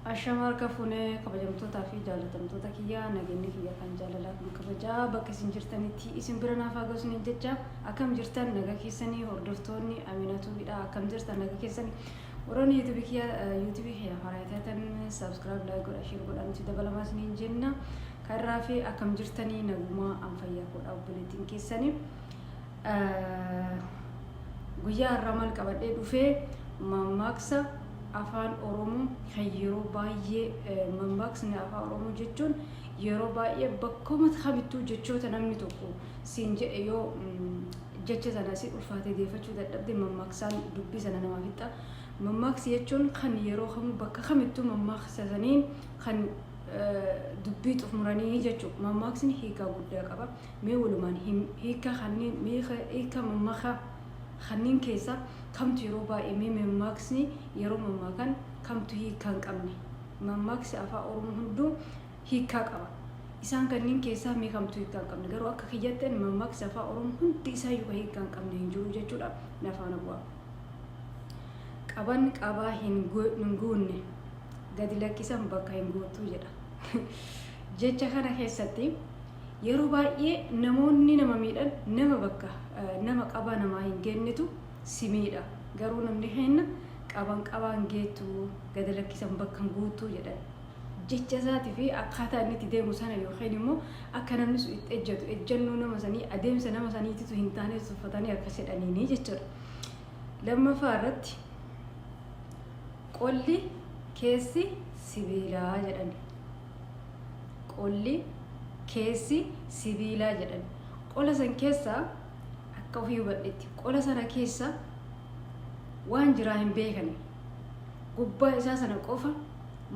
Ashamar kafune kabajamtoota fi jaalatamtoota kiyyaa nageenyi kiyya kan jaalalaa kun kabajaa bakka isin jirtanitti isin bira naaf haa ga'u jecha akkam jirtan naga keessanii hordoftoonni Aminatuu bidhaa akkam jirtan naga keessanii warroonni YouTube kiyya haraayatan subscribe like godha share godha nuti dabalamaa isiniin jenna karraa fi akkam jirtanii nagumaa anfayyaa godha obboleettiin keessanii guyyaa har'a maal qabadhee dhufee mammaaksa afaan oromoo kan yeroo baay'ee mammaksni afaan oromoo jechuun yeroo baay'ee bakkuma kamittuu jechoota namni tokko siin jedhe yoo jecha sana si ulfaatee deeffachuu dadhabde mammaksaan dubbii sana namaaf hixa. Mammaksi jechuun kan yeroo kamuu bakka kamittuu mammaksasanii kan dubbii xumuranii jechuudha. Mammaksni hiikaa guddaa qaba. Mee walumaan hiika kanneen hiika mammaka kanneen keessa kamtu yeroo baay'ee mammaksni yeroo mammaakan kamtu hiikaa hin qabne. Mammaksi afaan oromoo hunduu hiikaa qaba. Isaan kanneen keessaa mee kamtu hiikaa hin qabne garuu akka kiyyatteen mammaksi afaan oromoo hundi isaa yoo hiikaa hin qabne hin jiru jechuudha. Nafaana bu'aa. Qaban qabaa hin guunne gadi lakkisan bakka hin gootu jedha. Jecha kana keessatti yeroo baay'ee namoonni nama miidhan nama bakka nama qaba namaa hin gennitu si miidha garuu namni henna qaban qabaan geetu gadi lakkisan bakka hin guutu jedhan. Jecha isaatii fi akkaataa inni itti deemu sana yookiin immoo akka namni sun itti ejjetu ejjennoo nama sanii adeemsa nama saniititu hin taane uffatanii akka jedhaniini jechuudha. Lammaffaa irratti qolli keessi sibiilaa jedhan. Qolli keessi sibiilaa jedhan. Qola san keessa akka ofii hubadhetti qola sana keessa waan jiraa hin beekne gubbaa isaa sana qofa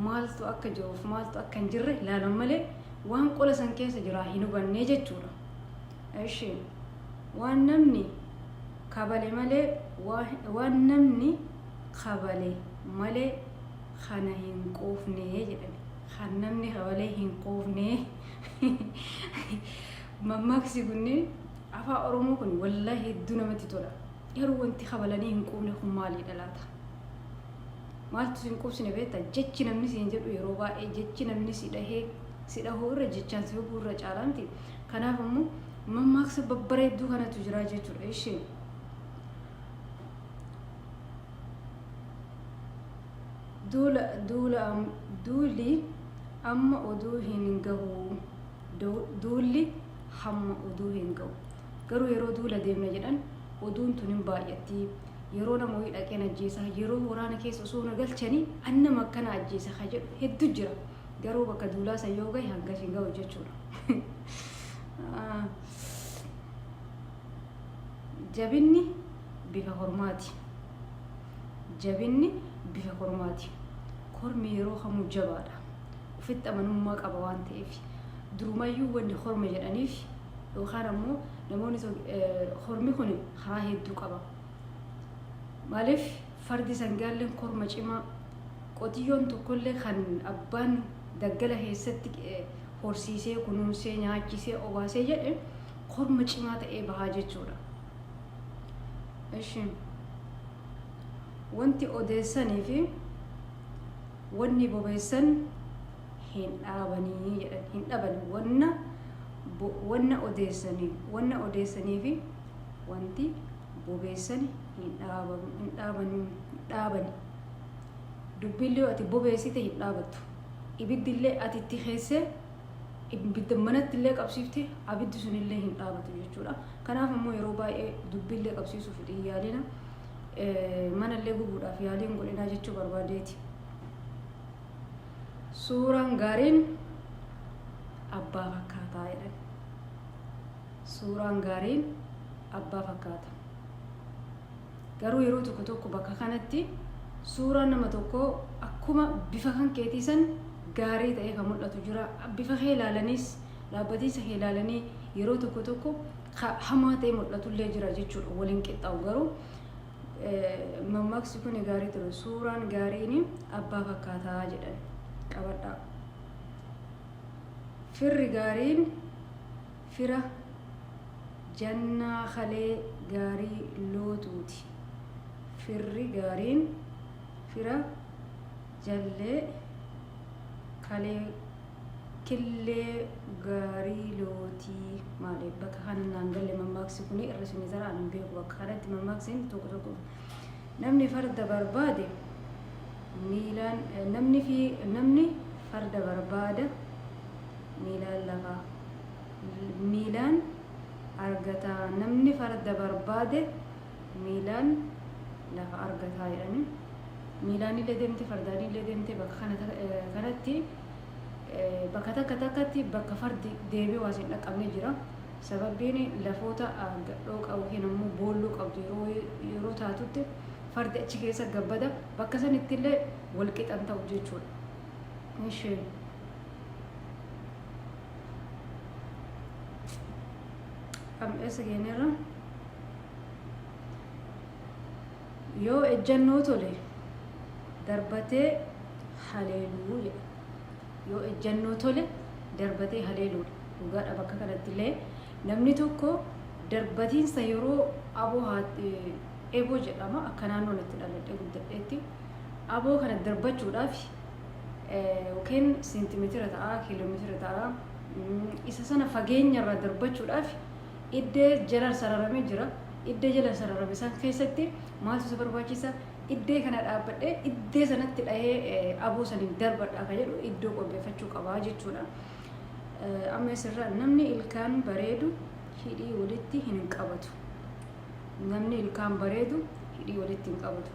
maaltu akka jiruuf maaltu akka hin jirre ilaalan malee waan qola san keessa jiraa hin hubanne jechuudha. Isheen waan namni kabale malee waan namni kabale malee kana hin qoofne jedhame. Kan namni kabalee hin qoofne. Mammaksi kunniin afaan oromoo kun wallahi hedduu namatti tola. Yeroo wanti kabalanii hin qoofne kun maalidha laata? Maaltu hin qoofsine beekta? Jechi namni siin jedhu yeroo baay'ee jechi namni si dhahoo irra jechaan si hubuu irra caalaanti. Kanaaf immoo mammaaksa babbareedduu kanatu jira jechuudha. Isheen duuli amma oduu hin gahu. Duulli hamma oduu hin gahu. Garuu yeroo duula deemna jedhan oduun tun hin baay'atti. Yeroo namoonni dhaqeen ajjeesa yeroo waraana keessa osoo na galchanii annama akkana ajjeesa ka jedhu hedduu jira. Garuu bakka duulaa san yoo gahe hanga hin gahu jechuudha. Jabinni bifa hormaati. Jabinni bifa hormaati. Kormi yeroo kamuu jabaadha. Ufitti amanummaa qaba waan ta'eef durumayyuu wanni horma jedhaniif yookaan ammoo namoonni hormi kun haa hedduu qaba. Maaliif fardi sangaalleen korma cimaa qotiyyoon tokkollee kan abbaan daggala keessatti horsiisee kunuunsee nyaachisee obaasee jedhe korma cimaa ta'ee bahaa jechuudha. Isheen wanti odeessanii fi wanni bobeessan hin dhaabanii jedhan hin dhaban wanna odeessanii fi wanti bobeessan hin dhaabani. Dubbiillee ati bobeessite hin dhaabattu. Ibiddillee ati itti keessee ibidda manatti illee qabsiifte abiddi sunillee hin dhaabatu jechuudha. Kanaaf immoo yeroo baay'ee dubbiillee qabsiisuuf yaalina manallee gubuudhaaf yaaliin godhinaa jechuu barbaadeeti. Suuraan gaariin abbaa fakkaataa jedhan. Suuraan gaariin abbaa fakkaata. Garuu yeroo tokko tokko bakka kanatti suuraan nama tokko akkuma bifa kan keetiisan gaarii ta'ee kan mul'atu jira. Bifa kee ilaalaniis dhaabbatiisa kee ilaalanii yeroo tokko tokko hamaa ta'ee mul'atullee jira jechuudha. Waliin qixxaawu garuu mammaksi kun gaarii ture. Suuraan gaariin abbaa fakkaataa jedhan. Qabadhaa. Firri gaariin fira jannaa kalee gaarii lootuuti. Firri gaariin fira jallee kalee killee gaarii lootii maaliif bakka kanaan galee mammaaksi kuni irra isin zaraan hin beeku bakka kanatti mammaaksiin tokko namni farda barbaade miilaan namni farda barbaada miilaan lafa miilaan argata namni farda barbaade miilaan lafa argataa jedhani miilaan illee deemte fardaan illee deemte bakka kanatti bakka takkatti bakka fardi deebii waa isin dhaqqabnee jira sababiin lafoota gadhoo qabu kenammoo boolloo qabdu yeroo taatutti fardi achi keessa gabbada bakka sanitti illee wal qixan ta'u jechuudha. Ishee eessa geenyerra yoo ejjannoo tole darbatee haleeluu jedha. Yoo ejjannoo tole darbatee haleeluudha. Dhugaadha bakka kanatti illee namni tokko darbatiinsa yeroo eeboo jedhama akka naannoon itti dhaladhee guddadheetti aboo kana darbachuudhaaf yookiin seentimeetira ta'a kiiloomeetira ta'a isa sana fageenyarraa darbachuudhaaf iddee jala sararamee jira. Iddee jala sararame san keessatti maaltu isa barbaachisa? Iddee kana dhaabbadhee iddee sanatti dhahee aboo saniin darbadha kan jedhu iddoo qopheeffachuu qabaa jechuudha. Amma asirraa namni ilkaan bareedu hidhii walitti hin qabatu. Namni ilkaan bareedu hidhii walitti hin qabatu.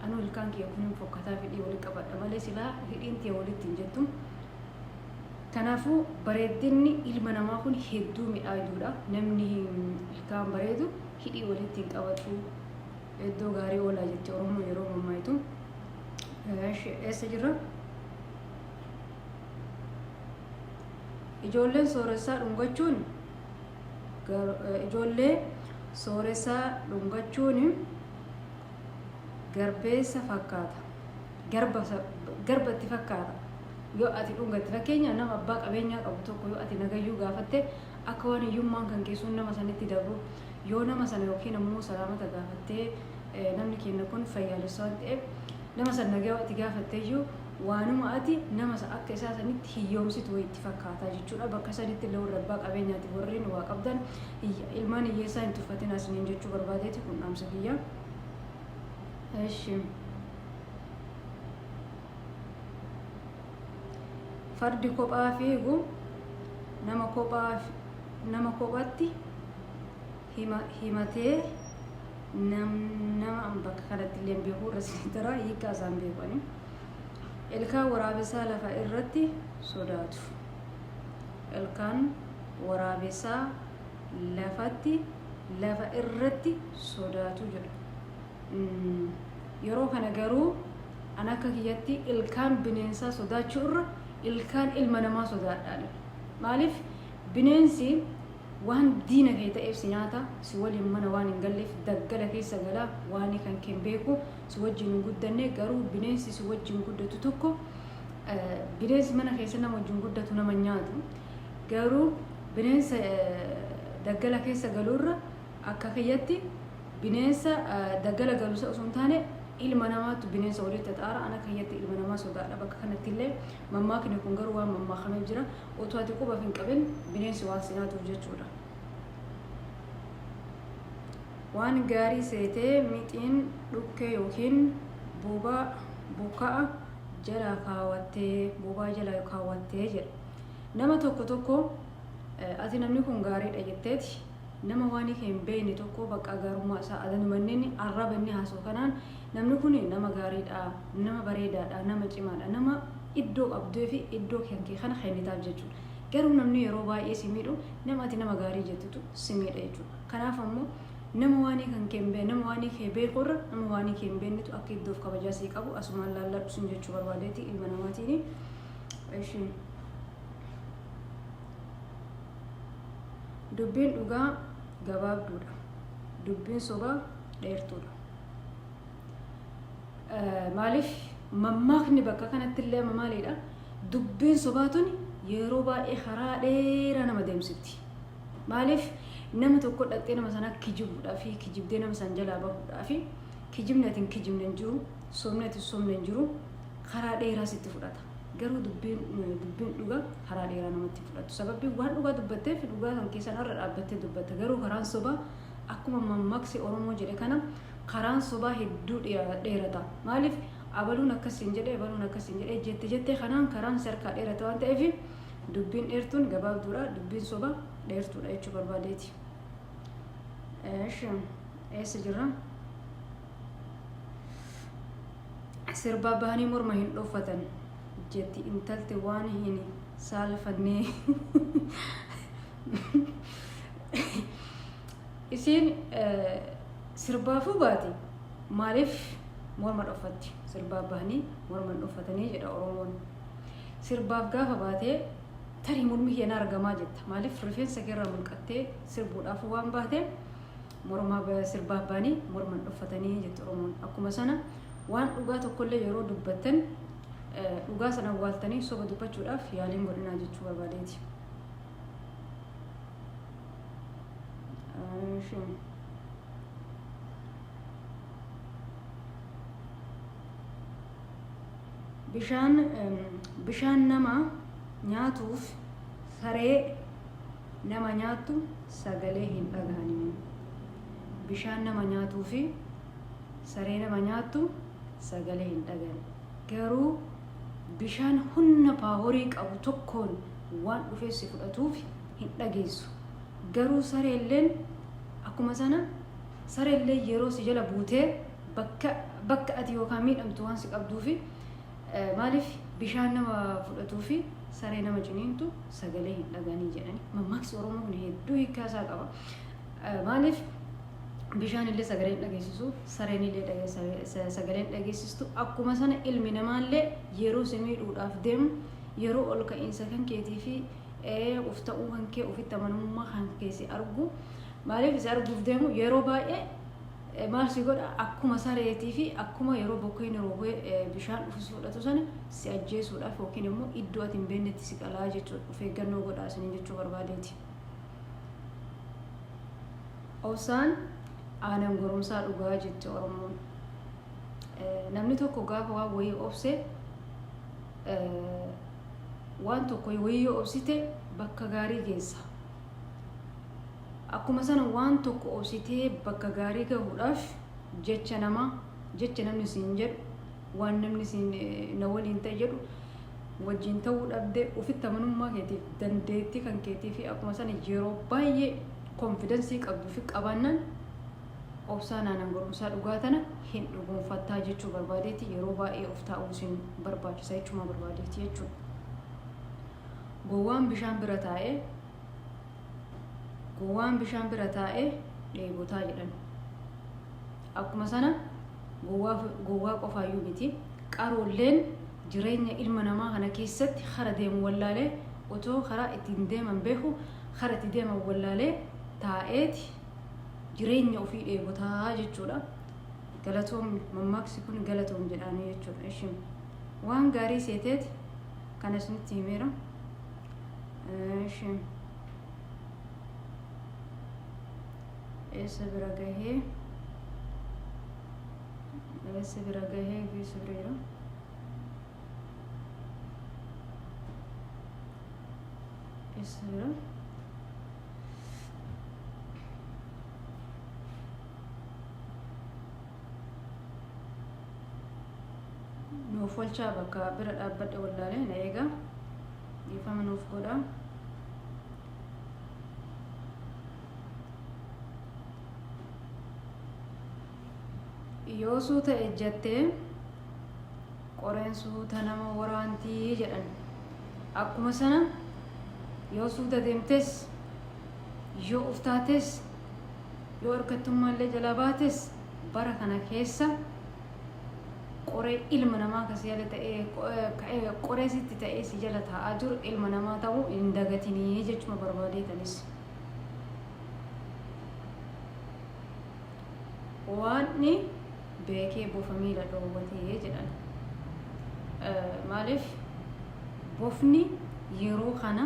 Anu ilkaan kiyya kun hin fokkataa hidhii walitti qabadha malee silaa hidhiin tiyya walitti hin jettu. Kanaafuu bareedinni ilma namaa kun hedduu miidhagaadha. Namni ilkaan bareedu hidhii walitti hin qabatu. Iddoo gaarii oolaa jetti Oromoo yeroo mammaayitu. Eessa jirra? Ijoolleen sooressaa dhungachuun garbeessa fakkaata. Garbatti fakkaata. Yoo ati dhungatti fakkeenya nama abbaa qabeenyaa qabu tokko yoo ati nagayyuu gaafatte akka waan hiyyummaan kan keessuun nama sanitti dabru yoo nama sana yookiin ammoo salaamata gaafattee namni keenya kun fayyaalessaa waan ta'eef nama sana nagaa ati gaafatteeyyuu waanuma ati nama akka isaa sanitti hiyyoomsitu itti fakkaataa jechuudha. Bakka sanitti illee warra abbaa qabeenyaati warreen waa qabdan ilmaan hiyyeessaa hin tuffatin asiniin jechuu barbaadeeti kun dhaamsa kiyya. Fardi kophaa fiigu nama kophaatti himatee nama bakka kanatti illee beekuu irra sinitara hiikaa isaan beekani. Ilkaan waraabessaa lafa irratti sodaatu. Ilkaan waraabessaa lafa irratti sodaatu jedha. Yeroo kana garuu an akka kiyyatti ilkaan bineensaa sodaachuu irra ilkaan ilma namaa sodaadhaan. Maaliif bineensi waan diina kee ta'eef si nyaata, si waliin mana waan hin galleef daggala keessa galaa waan kan keen beeku si wajjin hin guddanne garuu bineensi si wajjin guddatu tokko bineensi mana keessa nama wajjin guddatu nama nyaatu garuu bineensa daggala keessa galuurra akka kiyyatti bineensa daggala galu osoo hin taane ilma namaatu bineensa walitti xaara ana kiyyatti ilma namaa sodaadha. Bakka kanatti illee mammaakni kun garuu waan mammaakamee jira otoo ati quba hin qabin bineensi waan si nyaatuuf jechuudha. Waan gaarii seetee mixiin dhukkee yookiin bukaa jala kaawwattee jedha. Nama tokko ati namni kun gaariidha jetteeti nama waan hin beekne tokko bakka gaarummaa isaa adanu manneen arraba inni haasoo kanaan namni kun nama gaariidha, nama bareedaadha, nama cimaadha, nama iddoo qabduu fi iddoo kee kana kennitaaf jechuudha. Garuu namni yeroo baay'ee si miidhu nama ati nama gaarii jettutu si miidha jechuudha. Kanaaf ammoo nama waan kan kembee nama waan kee beekurra nama waan kee beeknetu akka iddoof kabajaa sii qabu asumaan laalladhu sun jechuu barbaadeeti ilma namaatiin. Dubbiin dhugaa gabaabduudha. Dubbiin sobaa dheertuudha. Maaliif mammaakni bakka kanatti illee maaliidha? Dubbiin sobaatun yeroo baay'ee karaa dheeraa nama deemsifti. Maaliif nama tokko dhaqxee nama sana kijibuudhaa fi kijibdee nama san jalaa bahuudhaa fi kijibni ati hin kijibne hin jiru, somni ati somne hin jiru, karaa dheeraa sitti fudhata. garuu dubbiin dhugaa karaa dheeraa namatti fudhatu sababni waan dhugaa dubbatteef dhugaa kan keessan irra dhaabbattee dubbatta garuu karaan sobaa akkuma mammaaksi Oromoo jedhe kana karaan sobaa hedduu dheerata maaliif abaluun akkasiin jedhe jettee kanaan karaan sarkaa dheerata waan ta'eef dubbiin dheertuun gabaabduudha dubbiin sobaa dheertuudha jechuu barbaadeeti. Eessa jirra? Sirbaa bahanii morma hin dhoofatan jetti intalti waan hin saalfannee isiin sirbaafuu baate maaliif morma dhoofatti sirbaa bahanii morma dhooffatanii jedha Oromoon sirbaaf gaafa baatee tarii mormi hin argamaa jetta maaliif rifeensa keerraa mulqattee sirbuudhaaf waan baate morma sirbaaf bahanii morma dhooffatanii jetta Oromoon akkuma sana waan dhugaa tokkollee yeroo dubbattan dhugaa sana waaltanii soba dubbachuudhaaf yaaliin godhinaa jechuu barbaadeeti. Bishaan nama nyaatuuf saree nama nyaattu sagalee hin dhagahanii. Bishaan nama nyaatuu fi saree nama nyaattu sagalee hin dhagahan. Garuu bishaan humna paaworii qabu tokkoon waan dhufeessi fudhatuuf hin dhageessu. Garuu sareelleen akkuma sana sareellee yeroo si jala buutee bakka ati yookaan miidhamtu waan si qabduufi maaliif bishaan nama fudhatuufi saree nama ciniintu sagalee hin dhagahanii jedhani. Mammaaksi Oromoo kun hedduu hiikaa isaa qaba. Maaliif bishaan illee sagaleen dhageessisu sareen illee sagaleen dhageessistu akkuma sana ilmi namaallee yeroo si miidhuudhaaf deemu yeroo ol ka'iinsa kan keetii fi of ta'uu kan kee ofitti amanamummaa kan keessi argu maaliif isa arguuf deemu yeroo baay'ee maal si godha akkuma sareetii fi akkuma yeroo bokkeen roobee bishaan dhufus fudhatu sana si ajjeesuudhaaf yookiin immoo iddoo ati hin beeknetti si qalaa jechuudha of eeggannoo godhaasanii jechuu barbaadeeti. Obsaan aanan goromsaa dhugaa jette Oromoon. Namni tokko gaafa waan wayii obse waan tokko wayii obsite bakka gaarii geessa. Akkuma sana waan tokko obsitee bakka gaarii gahuudhaaf jecha namni siin jedhu waan namni siin na waliin ta'e jedhu wajjin ta'uu dhabde ofitti amanummaa keetiif dandeettii kan keetii fi akkuma sana yeroo baay'ee konfidensii qabduu fi qabaannan obsaan aanan goromsaa dhugaa tana hin dhugoonfattaa jechuu barbaadeeti yeroo baay'ee of taa'uu isin barbaachisa jechuuma barbaadeeti jechuudha. Gowwaan bishaan bira taa'ee dheebotaa jedhan. Akkuma sana gowwaa qofaayyuu miti qaroolleen jireenya ilma namaa kana keessatti kara deemu wallaalee otoo karaa ittiin deeman beeku kara itti deeman wallaalee taa'eeti jireenya ofii dheebotaa jechuudha. Galatoom mammaaksi kun galatoom jedhanii jechuudha. Ishiin waan gaarii seeteeti kan isinitti himeera. Ishiin eessa bira gahee fi sibreera. Eessa bira nuuf olchaa bakka bira dhaabbadhe wallaalee na eega dhiifama nuuf godha. Yoo suuta ejjattee qoreen suuta nama waraantii jedhan. Akkuma sana yoo suuta deemtes yoo uftaates yoo harkattummaallee jala baates bara kana keessa qoree ilma namaa kasi jala ta'ee qoree sitti ta'ee si jala taa'aa jiru ilma namaa ta'uu hin dagatinii jechuma barbaadeetanis. Waanni beekee bofa miila dhoowwatee jedhan. Maaliif bofni yeroo kana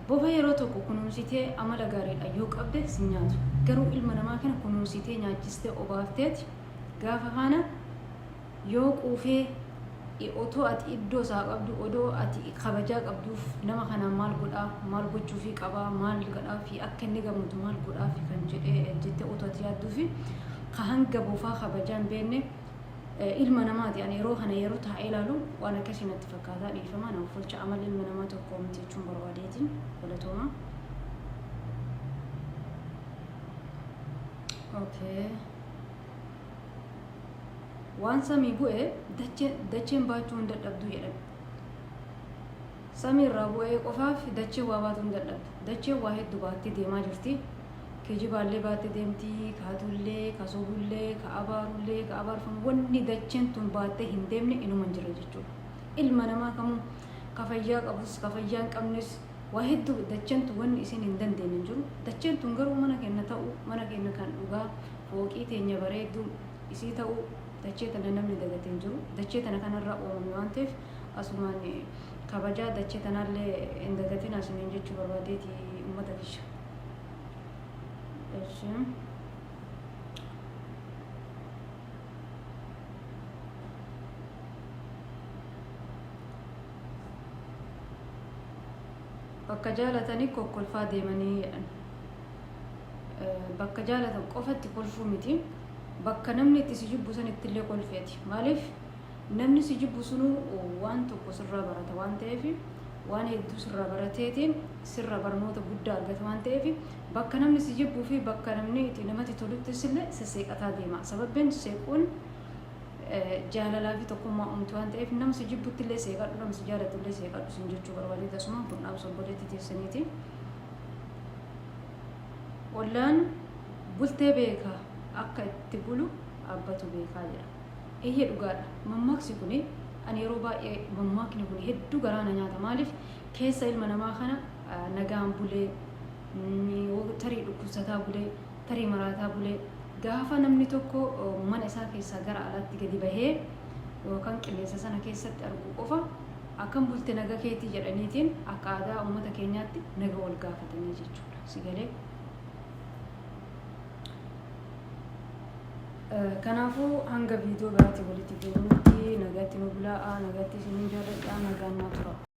bofa yeroo tokko kunuunsitee amala gaariidha yoo qabde si nyaatu. Garuu ilma namaa kana kunuunsitee nyaachistee obaafteeti gaafa kana yoo quufee otoo ati iddoo isaa qabdu odoo ati kabajaa qabduuf nama kana maal godhaa maal gochuufii qabaa maal godhaa fi akka inni gammadu maal godhaa fi kan jettee otoo ati yaadduu fi ka hanga buufaa kabajaan beenne ilma namaati ani yeroo kana yeroo taa'ee ilaalu waan akkasii natti fakkaataa dhiifama nama folcha amala ilma namaa tokko miti jechuun barbaadeetiin galatooma. Okay. Waan samii bu'ee dacheen baachuu hin dadhabdu jedhan. Samii irraa bu'ee qofaaf dachee waa baatu hin dadhabdu. Dacheen waa hedduu baattee deemaa jirti. Kijibaallee baattee deemti, kaatullee, kasobullee, ka'abaarullee, ka'abaarfamu wanni dacheen tun baattee hin deemne inuma hin jira jechuudha. Ilma namaa kamuu ka fayyaa qabus ka fayyaa hin qabnes waa hedduu dacheen tun wanni isin hin dandeenye hin jiru. Dacheen tun garuu mana keenya ta'u, mana keenya kan dhugaa, fooqii teenya bareedduu isii ta'u dachee tana namni dagatee hin jiru. Dachee tana kanarraa uumame waan ta'eef asumaan kabajaa dachee tanaallee hin dagatin asiniin jechuu barbaadeeti uummata kiyya. Bakka jaalatanii kokkolfaa deemanii jedhan. Bakka jaalatan qofatti kolfuu miti. Bakka namni itti si jibbu san ittillee kolfeeti. Maaliif namni si jibbu sunuu waan tokko sirraa barata waan ta'eef waan hedduu sirraa barateetiin sirra barnoota guddaa argata waan ta'eef bakka namni si jibbuu fi bakka namni itti namatti toluttis illee sisseeqataa deema. Sababbiin seequun jaalalaa fi tokkummaa uumtu waan ta'eef nama si jibbutti illee seeqadhu nama si jaalatu illee seeqadhu sin jechuu barbaade tasuma kun dhaamsa obboleettii teessaniiti. Wallaan bultee beekaa akka itti bulu abbatu beekaa jedha. Eeyyee dhugaadha. Mammaaksi kuni ani yeroo baay'ee mammaakni kun hedduu garaana nyaata. Maaliif keessa ilma namaa kana nagaan bulee tarii dhukkubsataa bulee tarii maraataa bulee gaafa namni tokko mana isaa keessaa gara alaatti gadi bahee yookaan qilleensa sana keessatti argu qofa akkam bulte naga keetii jedhaniitiin akka aadaa uummata keenyaatti naga wal gaafatanii jechuudha. Sigalee kanaafuu hanga viidiyoo biraatti walitti deebinutti nagaatti nu bulaa nagaatti isiniin jaalladhaa nagaan naa tura.